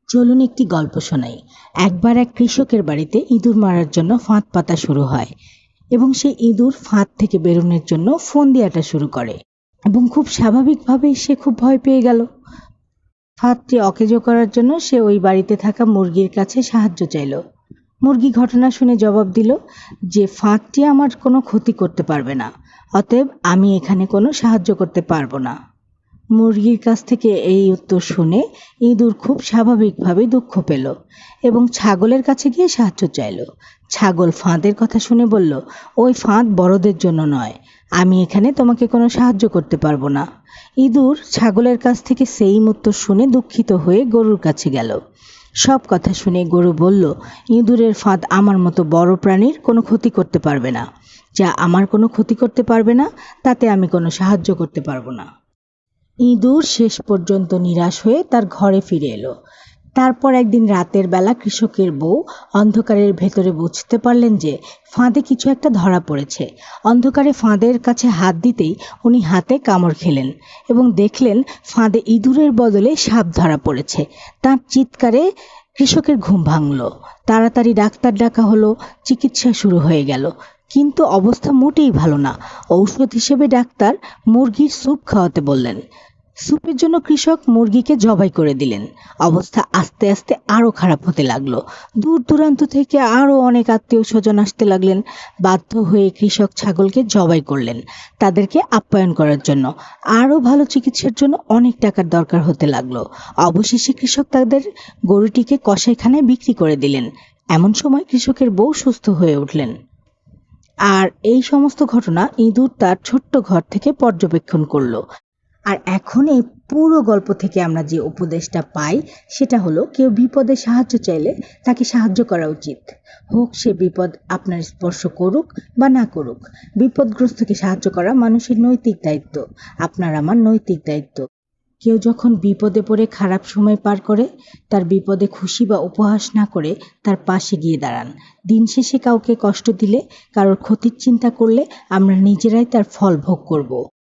চলুন একটি গল্প শোনাই। একবার এক কৃষকের বাড়িতে ইঁদুর মারার জন্য ফাঁদ পাতা শুরু হয় এবং সে ইঁদুর ফাঁদ থেকে বেরোনোর জন্য ফোন দেওয়াটা শুরু করে এবং খুব স্বাভাবিকভাবেই সে খুব ভয় পেয়ে গেল। ফাঁদটি অকেজো করার জন্য সে ওই বাড়িতে থাকা মুরগির কাছে সাহায্য চাইল। মুরগি ঘটনা শুনে জবাব দিল যে ফাঁদটি আমার কোনো ক্ষতি করতে পারবে না, অতএব আমি এখানে কোনো সাহায্য করতে পারবো না। মুরগির কাছ থেকে এই উত্তর শুনে ইঁদুর খুব স্বাভাবিকভাবে দুঃখ পেল এবং ছাগলের কাছে গিয়ে সাহায্য চাইল। ছাগল ফাঁদের কথা শুনে বলল, ওই ফাঁদ বড়দের জন্য নয়, আমি এখানে তোমাকে কোনো সাহায্য করতে পারবো না। ইঁদুর ছাগলের কাছ থেকে সেই উত্তর শুনে দুঃখিত হয়ে গরুর কাছে গেল। সব কথা শুনে গরু বলল, ইঁদুরের ফাঁদ আমার মতো বড় প্রাণীর কোনো ক্ষতি করতে পারবে না। যা আমার কোনো ক্ষতি করতে পারবে না তাতে আমি কোনো সাহায্য করতে পারবো না। ইঁদুর শেষ পর্যন্ত নিরাশ হয়ে তার ঘরে ফিরে এলো। তারপর একদিন রাতের বেলা কৃষকের বউ অন্ধকারের ভেতরে বুঝতে পারলেন যে ফাঁদে কিছু একটা ধরা পড়েছে। অন্ধকারে ফাঁদের কাছে হাত দিতেই উনি হাতে কামড় খেলেন এবং দেখলেন ফাঁদে ইঁদুরের বদলে সাপ ধরা পড়েছে। তার চিৎকারে কৃষকের ঘুম ভাঙল। তাড়াতাড়ি ডাক্তার ডাকা হলো। চিকিৎসা শুরু হয়ে গেল, কিন্তু অবস্থা মোটেই ভালো না। ঔষধ হিসেবে ডাক্তার মুরগির স্যুপ খাওয়াতে বললেন। স্যুপের জন্য কৃষক মুরগিকে জবাই করে দিলেন। অবস্থা আস্তে আস্তে আরও খারাপ হতে লাগলো। দূর দূরান্ত থেকে আরও অনেক আত্মীয় স্বজন আসতে লাগলেন। বাধ্য হয়ে কৃষক ছাগলকে জবাই করলেন তাদেরকে আপ্যায়ন করার জন্য। আরও ভালো চিকিৎসার জন্য অনেক টাকার দরকার হতে লাগলো। অবশেষে কৃষক তাদের গরুটিকে কসাইখানায় বিক্রি করে দিলেন। এমন সময় কৃষকের বউ সুস্থ হয়ে উঠলেন। আর এই সমস্ত ঘটনা ইঁদুর তার ছোট্ট ঘর থেকে পর্যবেক্ষণ করলো। আর এখন এই পুরো গল্প থেকে আমরা যে উপদেশটা পাই সেটা হলো, কেউ বিপদে সাহায্য চাইলে তাকে সাহায্য করা উচিত, হোক সে বিপদ আপনার স্পর্শ করুক বা না করুক। বিপদগ্রস্তকে সাহায্য করা মানুষের নৈতিক দায়িত্ব, আপনার আমার নৈতিক দায়িত্ব। কেউ যখন বিপদে পড়ে খারাপ সময় পার করে, তার বিপদে খুশি বা উপহাস না করে তার পাশে গিয়ে দাঁড়ান। দিন শেষে কাউকে কষ্ট দিলে, কারোর ক্ষতির চিন্তা করলে আমরা নিজেরাই তার ফল ভোগ করব।